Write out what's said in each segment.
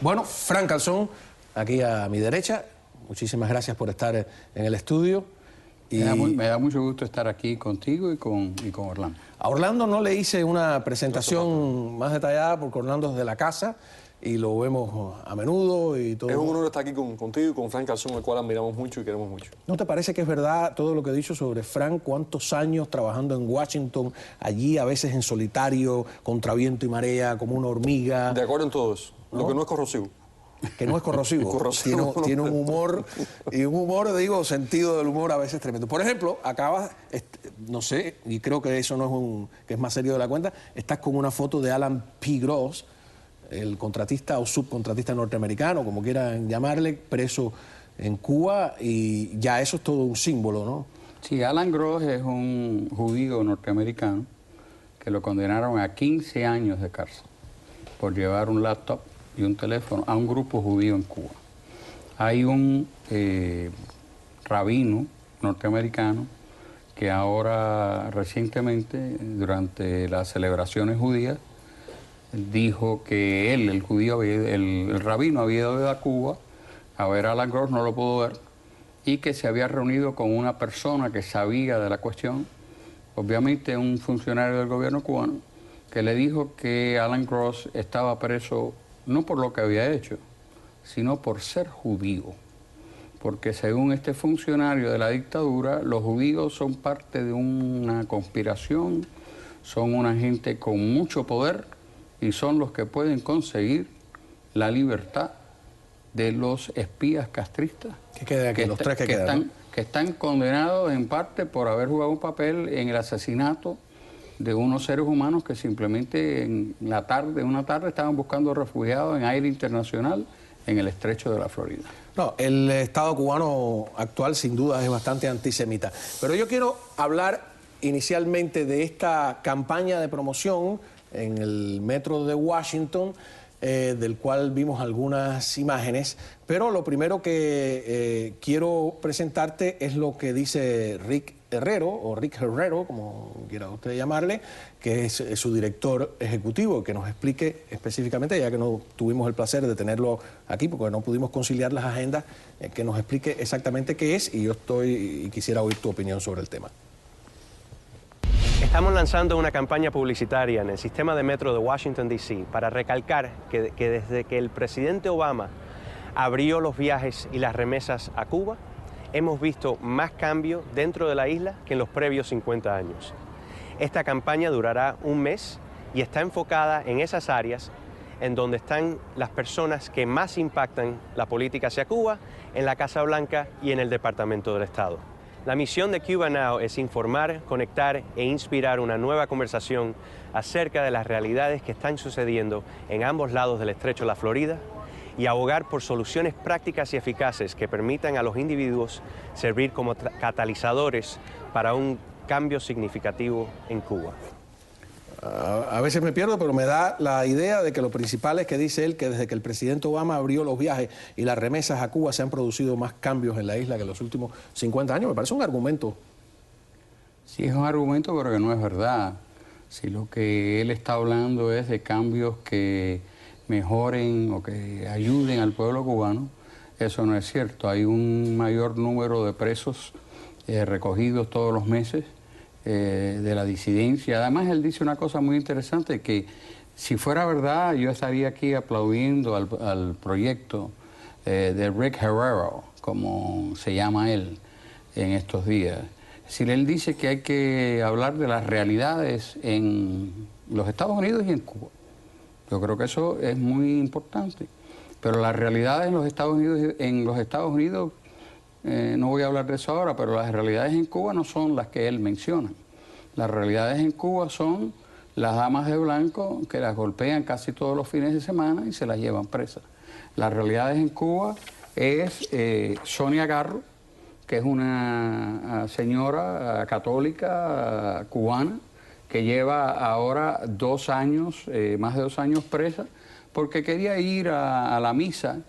Bueno, Frank Calzón, aquí a mi derecha, muchísimas gracias por estar en el estudio. Y me da mucho gusto estar aquí contigo y con Orlando. A Orlando no le hice una presentación más detallada porque Orlando es de la casa y lo vemos a menudo y todo. Es un honor estar aquí contigo y con Frank Calzón, al cual admiramos mucho y queremos mucho. ¿No te parece que es verdad todo lo que he dicho sobre Frank? ¿Cuántos años trabajando en Washington, allí a veces en solitario, contra viento y marea, como una hormiga? De acuerdo en todo eso, ¿no? Lo que no es corrosivo. Que no es corrosivo. Tiene un humor, y un humor, digo, sentido del humor a veces tremendo. Por ejemplo, acabas, no sé, y creo que eso no es que es más serio de la cuenta, estás con una foto de Alan P. Gross, el contratista o subcontratista norteamericano, como quieran llamarle, preso en Cuba, y ya eso es todo un símbolo, ¿no? Sí, Alan Gross es un judío norteamericano que lo condenaron a 15 años de cárcel por llevar un laptop y un teléfono a un grupo judío en Cuba. Hay un rabino norteamericano que ahora recientemente, durante las celebraciones judías, dijo que él, el rabino, había ido a Cuba a ver a Alan Gross, no lo pudo ver, y que se había reunido con una persona que sabía de la cuestión, obviamente un funcionario del gobierno cubano, que le dijo que Alan Gross estaba preso no por lo que había hecho, sino por ser judío. Porque según este funcionario de la dictadura, los judíos son parte de una conspiración, son una gente con mucho poder y son los que pueden conseguir la libertad de los espías castristas que están condenados en parte por haber jugado un papel en el asesinato de unos seres humanos que simplemente una tarde estaban buscando refugiados en aire internacional en el estrecho de la Florida. No, el Estado cubano actual sin duda es bastante antisemita. Pero yo quiero hablar inicialmente de esta campaña de promoción en el metro de Washington, del cual vimos algunas imágenes. Pero lo primero que quiero presentarte es lo que dice Rick Herrero, como quiera usted llamarle, que es su director ejecutivo, que nos explique específicamente, ya que no tuvimos el placer de tenerlo aquí porque no pudimos conciliar las agendas, que nos explique exactamente qué es, y quisiera oír tu opinión sobre el tema. Estamos lanzando una campaña publicitaria en el sistema de metro de Washington, D.C. para recalcar que desde que el presidente Obama abrió los viajes y las remesas a Cuba, hemos visto más cambio dentro de la isla que en los previos 50 años. Esta campaña durará un mes y está enfocada en esas áreas en donde están las personas que más impactan la política hacia Cuba, en la Casa Blanca y en el Departamento del Estado. La misión de Cuba Now es informar, conectar e inspirar una nueva conversación acerca de las realidades que están sucediendo en ambos lados del estrecho de la Florida y abogar por soluciones prácticas y eficaces que permitan a los individuos servir como catalizadores para un cambio significativo en Cuba. A veces me pierdo, pero me da la idea de que lo principal es que dice él que desde que el presidente Obama abrió los viajes y las remesas a Cuba se han producido más cambios en la isla que en los últimos 50 años. Me parece un argumento. Sí, es un argumento, pero que no es verdad. Si lo que él está hablando es de cambios que mejoren o que ayuden al pueblo cubano, eso no es cierto. Hay un mayor número de presos recogidos todos los meses de la disidencia. Además, él dice una cosa muy interesante, que si fuera verdad, yo estaría aquí aplaudiendo al proyecto de Rick Herrero, como se llama él en estos días. Si él dice que hay que hablar de las realidades en los Estados Unidos y en Cuba. Yo creo que eso es muy importante. Pero las realidades en los Estados Unidos, no voy a hablar de eso ahora, pero las realidades en Cuba no son las que él menciona. Las realidades en Cuba son las damas de blanco que las golpean casi todos los fines de semana y se las llevan presas. Las realidades en Cuba es Sonia Garro, que es una señora católica cubana que lleva ahora 2 años, más de 2 años presa, porque quería ir a la misa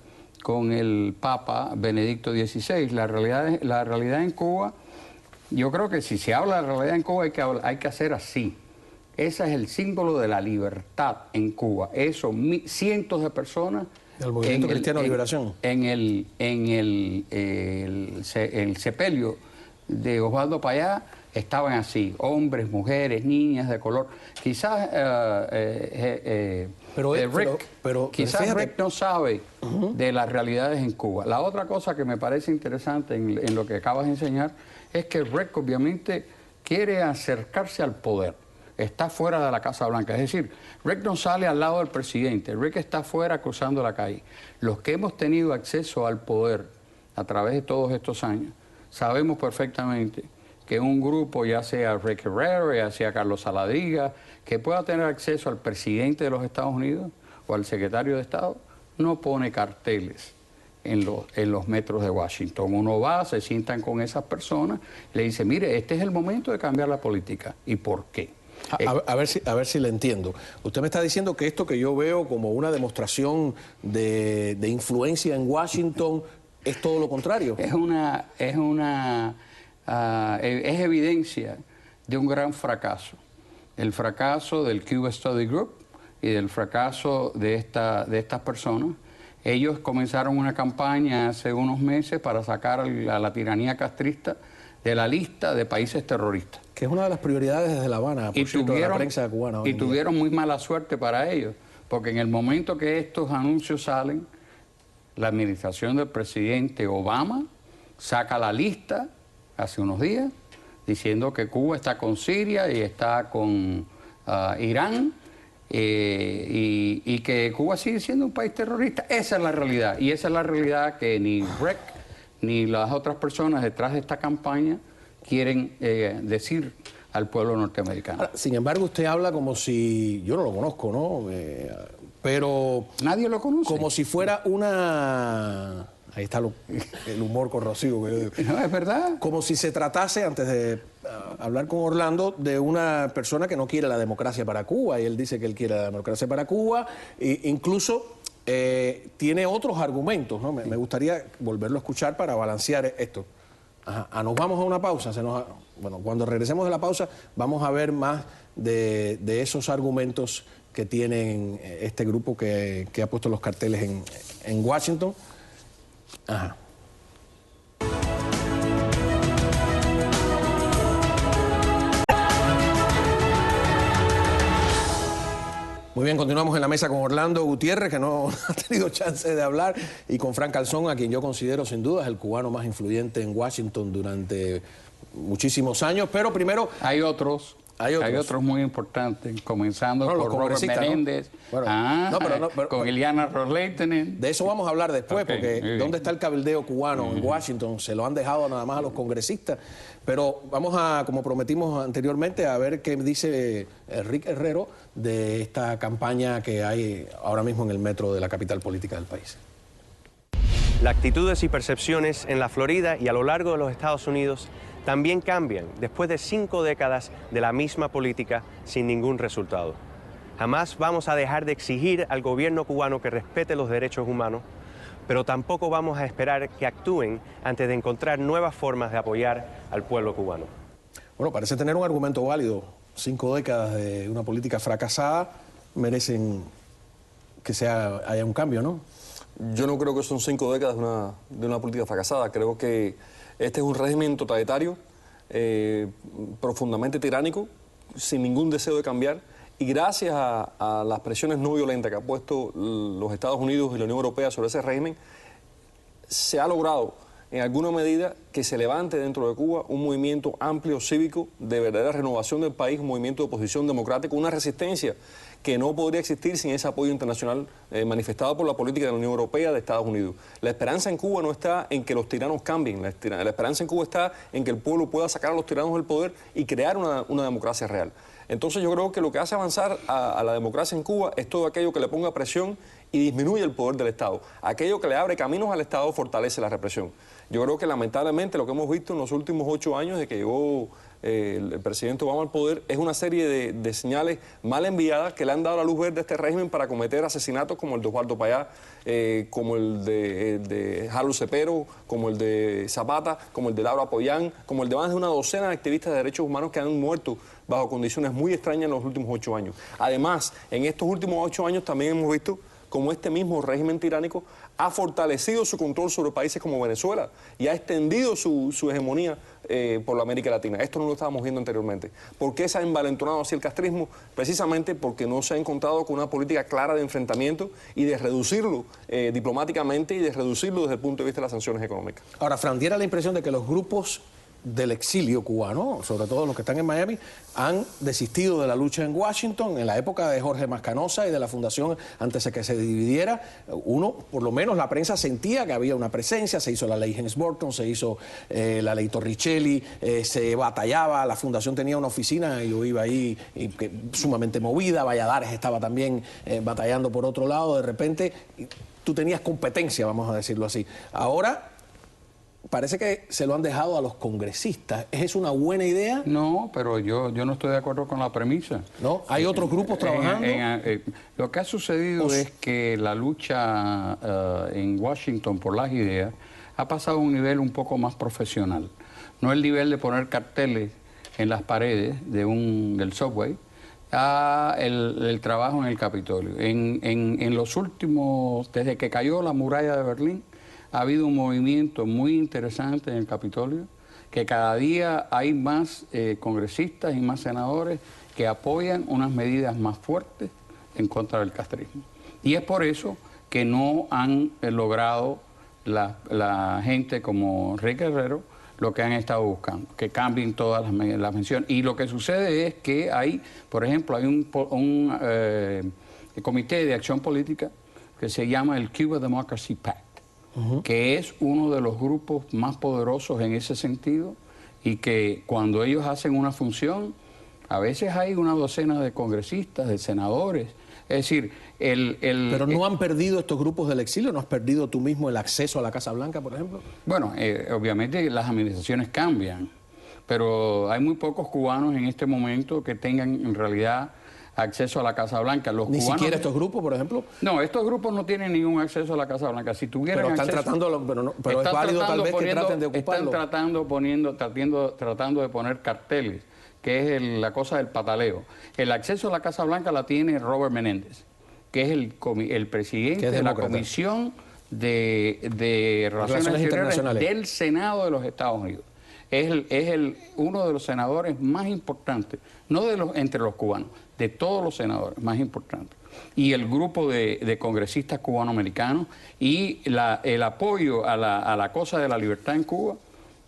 con el Papa Benedicto XVI. La realidad en Cuba, yo creo que si se habla de la realidad en Cuba hay que hacer así. Ese es el símbolo de la libertad en Cuba. Eso, cientos de personas Del Movimiento Cristiano de Liberación. En el sepelio de Osvaldo Payá estaban así, hombres, mujeres, niñas de color. Quizás Rick no sabe de las realidades en Cuba. La otra cosa que me parece interesante en lo que acabas de enseñar es que Rick obviamente quiere acercarse al poder. Está fuera de la Casa Blanca. Es decir, Rick no sale al lado del presidente. Rick está fuera cruzando la calle. Los que hemos tenido acceso al poder a través de todos estos años, sabemos perfectamente que un grupo, ya sea Rick Herrera, ya sea Carlos Saladiga, que pueda tener acceso al presidente de los Estados Unidos o al secretario de Estado, no pone carteles en los metros de Washington. Uno va, se sientan con esas personas, le dice, mire, este es el momento de cambiar la política. ¿Y por qué? A ver si le entiendo. Usted me está diciendo que esto que yo veo como una demostración de influencia en Washington es todo lo contrario. Es evidencia de un gran fracaso. El fracaso del Cuba Study Group y del fracaso de estas personas. Ellos comenzaron una campaña hace unos meses para sacar a la tiranía castrista de la lista de países terroristas. Que es una de las prioridades desde La Habana, por cierto, de la prensa cubana. Y tuvieron muy mala suerte para ellos, porque en el momento que estos anuncios salen, la administración del presidente Obama saca la lista hace unos días, diciendo que Cuba está con Siria y está con Irán, y que Cuba sigue siendo un país terrorista. Esa es la realidad, y esa es la realidad que ni Rick ni las otras personas detrás de esta campaña quieren decir al pueblo norteamericano. Ahora, sin embargo, usted habla como si, yo no lo conozco, ¿no? Pero... Nadie lo conoce. Como si fuera una... Ahí está el humor corrosivo que yo digo. No, es verdad. Como si se tratase, antes de hablar con Orlando, de una persona que no quiere la democracia para Cuba, y él dice que él quiere la democracia para Cuba, e incluso tiene otros argumentos, ¿no? Me gustaría volverlo a escuchar para balancear esto. Ajá. Nos vamos a una pausa. Bueno, cuando regresemos de la pausa vamos a ver más de esos argumentos que tienen este grupo que ha puesto los carteles en Washington. Ajá. Muy bien, continuamos en la mesa con Orlando Gutiérrez, que no ha tenido chance de hablar, y con Frank Calzón, a quien yo considero sin duda el cubano más influyente en Washington durante muchísimos años. Pero primero... Hay otros muy importantes, comenzando por Robert Menéndez, ¿no? con Ileana Ros-Lehtinen. De eso vamos a hablar después, porque ¿dónde está el cabildeo cubano en Washington? Se lo han dejado nada más a los congresistas. Pero vamos a, como prometimos anteriormente, a ver qué dice Rick Herrero de esta campaña que hay ahora mismo en el metro de la capital política del país. Las actitudes y percepciones en la Florida y a lo largo de los Estados Unidos también cambian después de 5 décadas de la misma política sin ningún resultado. Jamás vamos a dejar de exigir al gobierno cubano que respete los derechos humanos, pero tampoco vamos a esperar que actúen antes de encontrar nuevas formas de apoyar al pueblo cubano. Bueno, parece tener un argumento válido. 5 décadas de una política fracasada merecen que haya un cambio, ¿no? Yo no creo que son 5 décadas de una política fracasada. Creo que este es un régimen totalitario, profundamente tiránico, sin ningún deseo de cambiar. Y gracias a las presiones no violentas que ha puesto los Estados Unidos y la Unión Europea sobre ese régimen, se ha logrado en alguna medida que se levante dentro de Cuba un movimiento amplio cívico de verdadera renovación del país, un movimiento de oposición democrática, una resistencia que no podría existir sin ese apoyo internacional manifestado por la política de la Unión Europea, de Estados Unidos. La esperanza en Cuba no está en que los tiranos cambien, la esperanza en Cuba está en que el pueblo pueda sacar a los tiranos del poder y crear una democracia real. Entonces yo creo que lo que hace avanzar a la democracia en Cuba es todo aquello que le ponga presión y disminuye el poder del Estado. Aquello que le abre caminos al Estado fortalece la represión. Yo creo que lamentablemente lo que hemos visto en los últimos 8 años de que llegó el presidente Obama al poder es una serie de señales mal enviadas que le han dado la luz verde a este régimen para cometer asesinatos como el de Osvaldo Payá, como el de Harold Cepero, como el de Zapata, como el de Laura Pollán, como el de más de una docena de activistas de derechos humanos que han muerto bajo condiciones muy extrañas en los últimos 8 años. Además, en estos últimos 8 años también hemos visto como este mismo régimen tiránico ha fortalecido su control sobre países como Venezuela y ha extendido su hegemonía por la América Latina. Esto no lo estábamos viendo anteriormente. ¿Por qué se ha envalentonado hacia el castrismo? Precisamente porque no se ha encontrado con una política clara de enfrentamiento y de reducirlo diplomáticamente y de reducirlo desde el punto de vista de las sanciones económicas. Ahora, Fran, diera la impresión de que los grupos del exilio cubano, sobre todo los que están en Miami, han desistido de la lucha en Washington. En la época de Jorge Mascanosa y de la fundación, antes de que se dividiera, uno, por lo menos la prensa sentía que había una presencia. Se hizo la ley Helms-Burton, se hizo la ley Torricelli, se batallaba, la fundación tenía una oficina y yo iba ahí sumamente movida. Valladares estaba también batallando por otro lado. De repente tú tenías competencia, vamos a decirlo así. Ahora parece que se lo han dejado a los congresistas. ¿Es una buena idea? No, pero yo no estoy de acuerdo con la premisa. ¿No? ¿Hay otros grupos trabajando? Lo que ha sucedido es que la lucha en Washington por las ideas ha pasado a un nivel un poco más profesional. No el nivel de poner carteles en las paredes del subway, a el trabajo en el Capitolio. En los últimos, desde que cayó la muralla de Berlín, ha habido un movimiento muy interesante en el Capitolio, que cada día hay más congresistas y más senadores que apoyan unas medidas más fuertes en contra del castrismo. Y es por eso que no han logrado la gente como Rick Guerrero lo que han estado buscando, que cambien todas las menciones. Y lo que sucede es que hay, por ejemplo, hay un comité de acción política que se llama el Cuba Democracy Pact, que es uno de los grupos más poderosos en ese sentido, y que cuando ellos hacen una función, a veces hay una docena de congresistas, de senadores. Es decir, Pero no han perdido estos grupos del exilio, ¿no has perdido tú mismo el acceso a la Casa Blanca, por ejemplo? Bueno, obviamente las administraciones cambian, pero hay muy pocos cubanos en este momento que tengan en realidad acceso a la Casa Blanca. Los Ni cubanos, siquiera estos grupos, por ejemplo. No, estos grupos no tienen ningún acceso a la Casa Blanca. Si tuvieran pero están acceso, tratando, pero es válido tal vez que traten de ocuparlo. Están tratando de poner carteles, que es la cosa del pataleo. El acceso a la Casa Blanca la tiene Robert Menéndez, que es el presidente de la Comisión de Relaciones Internacionales del Senado de los Estados Unidos. Es uno de los senadores más importantes, no entre los cubanos, de todos los senadores más importantes. Y el grupo de congresistas cubanoamericanos y el apoyo a la cosa de la libertad en Cuba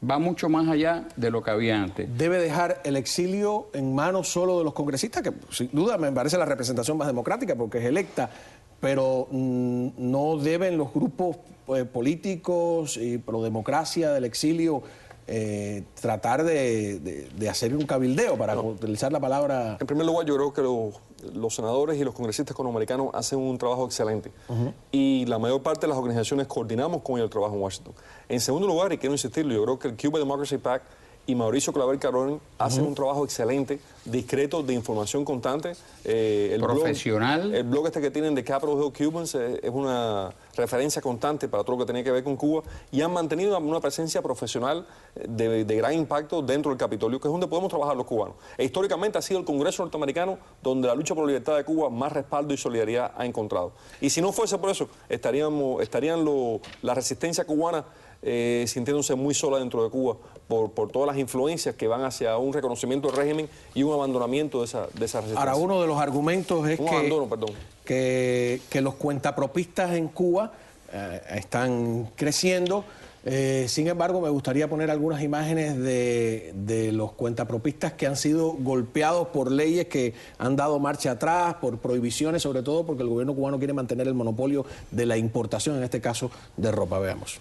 va mucho más allá de lo que había antes. ¿Debe dejar el exilio en manos solo de los congresistas? Que sin duda me parece la representación más democrática porque es electa, pero no deben los grupos políticos y pro democracia del exilio tratar de hacer un cabildeo, para utilizar la palabra. En primer lugar, yo creo que los senadores y los congresistas cubanoamericanos hacen un trabajo excelente y la mayor parte de las organizaciones coordinamos con ellos el trabajo en Washington. En segundo lugar, y quiero insistirlo, yo creo que el Cuba Democracy Pact y Mauricio Clavel Caronin hacen un trabajo excelente, discreto, de información constante. Profesional. El blog que tienen de Capitol Hill Cubans es una referencia constante para todo lo que tiene que ver con Cuba, y han mantenido una presencia profesional de gran impacto dentro del Capitolio, que es donde podemos trabajar los cubanos. E históricamente ha sido el Congreso norteamericano donde la lucha por la libertad de Cuba más respaldo y solidaridad ha encontrado. Y si no fuese por eso, estarían la resistencia cubana sintiéndose muy sola dentro de Cuba por todas las influencias que van hacia un reconocimiento del régimen y un abandonamiento de esa resistencia. Ahora, uno de los argumentos es que los cuentapropistas en Cuba están creciendo. Sin embargo, me gustaría poner algunas imágenes de los cuentapropistas que han sido golpeados por leyes que han dado marcha atrás, por prohibiciones, sobre todo porque el gobierno cubano quiere mantener el monopolio de la importación, en este caso, de ropa. Veamos.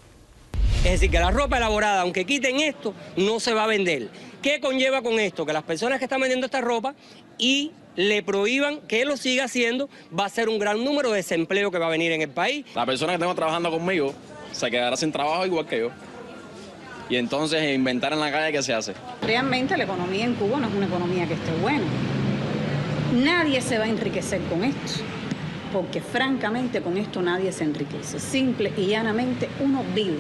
Es decir, que la ropa elaborada, aunque quiten esto, no se va a vender. ¿Qué conlleva con esto? Que las personas que están vendiendo esta ropa y le prohíban que lo siga haciendo, va a ser un gran número de desempleo que va a venir en el país. La persona que tengo trabajando conmigo se quedará sin trabajo igual que yo. Y entonces inventar en la calle qué se hace. Realmente la economía en Cuba no es una economía que esté buena. Nadie se va a enriquecer con esto, porque francamente con esto nadie se enriquece. Simple y llanamente uno vive.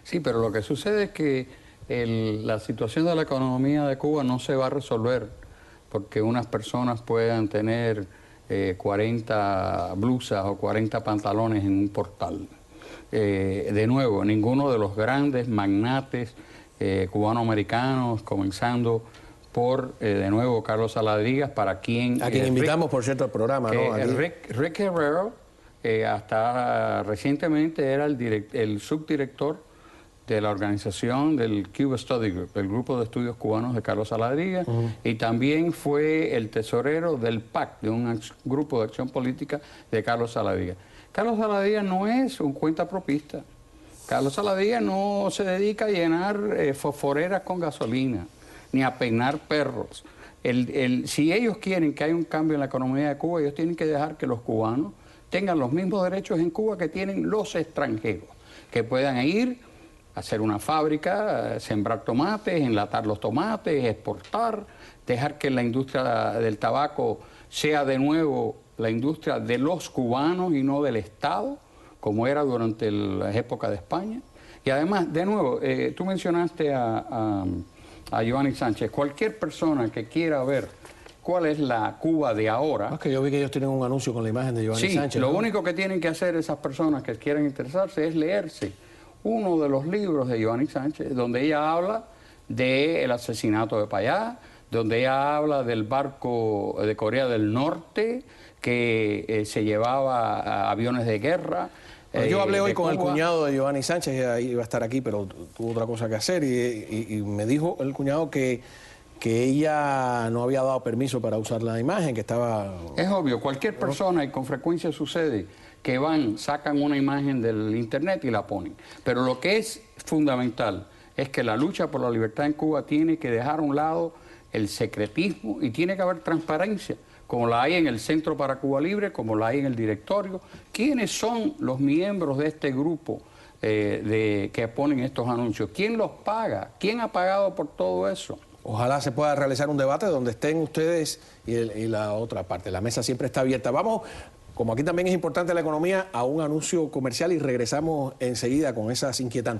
Sí, pero lo que sucede es que la situación de la economía de Cuba no se va a resolver porque unas personas puedan tener 40 blusas o 40 pantalones en un portal. De nuevo, ninguno de los grandes magnates cubanoamericanos, comenzando por, de nuevo, Carlos Saladrigas, para quien... A quien invitamos, por cierto, al programa, ¿no? Rick Herrero, hasta recientemente era el subdirector de la organización del Cuba Study Group, el grupo de estudios cubanos de Carlos Saladrigas, y también fue el tesorero del PAC, de un grupo de acción política de Carlos Saladrigas. Carlos Saladrigas no es un cuentapropista. Carlos Saladrigas no se dedica a llenar fosforeras con gasolina, ni a peinar perros. Si ellos quieren que haya un cambio en la economía de Cuba, ellos tienen que dejar que los cubanos tengan los mismos derechos en Cuba que tienen los extranjeros, que puedan ir hacer una fábrica, sembrar tomates, enlatar los tomates, exportar, dejar que la industria del tabaco sea de nuevo la industria de los cubanos y no del Estado, como era durante la época de España. Y además, de nuevo, tú mencionaste a Giovanni Sánchez. Cualquier persona que quiera ver cuál es la Cuba de ahora... Es que yo vi que ellos tienen un anuncio con la imagen de Giovanni Sánchez. Lo único que tienen que hacer esas personas que quieran interesarse es leerse uno de los libros de Giovanni Sánchez, donde ella habla del asesinato de Payá, donde ella habla del barco de Corea del Norte que se llevaba aviones de guerra. Bueno, yo hablé hoy con el cuñado de Giovanni Sánchez, iba a estar aquí, pero tuvo otra cosa que hacer, y me dijo el cuñado que ella no había dado permiso para usar la imagen, que estaba... Es obvio, cualquier persona, y con frecuencia sucede, que sacan una imagen del internet y la ponen. Pero lo que es fundamental es que la lucha por la libertad en Cuba tiene que dejar a un lado el secretismo y tiene que haber transparencia, como la hay en el Centro para Cuba Libre, como la hay en el directorio. ¿Quiénes son los miembros de este grupo que ponen estos anuncios? ¿Quién los paga? ¿Quién ha pagado por todo eso? Ojalá se pueda realizar un debate donde estén ustedes y la otra parte. La mesa siempre está abierta. Vamos, como aquí también es importante la economía, a un anuncio comercial y regresamos enseguida con esas inquietantes.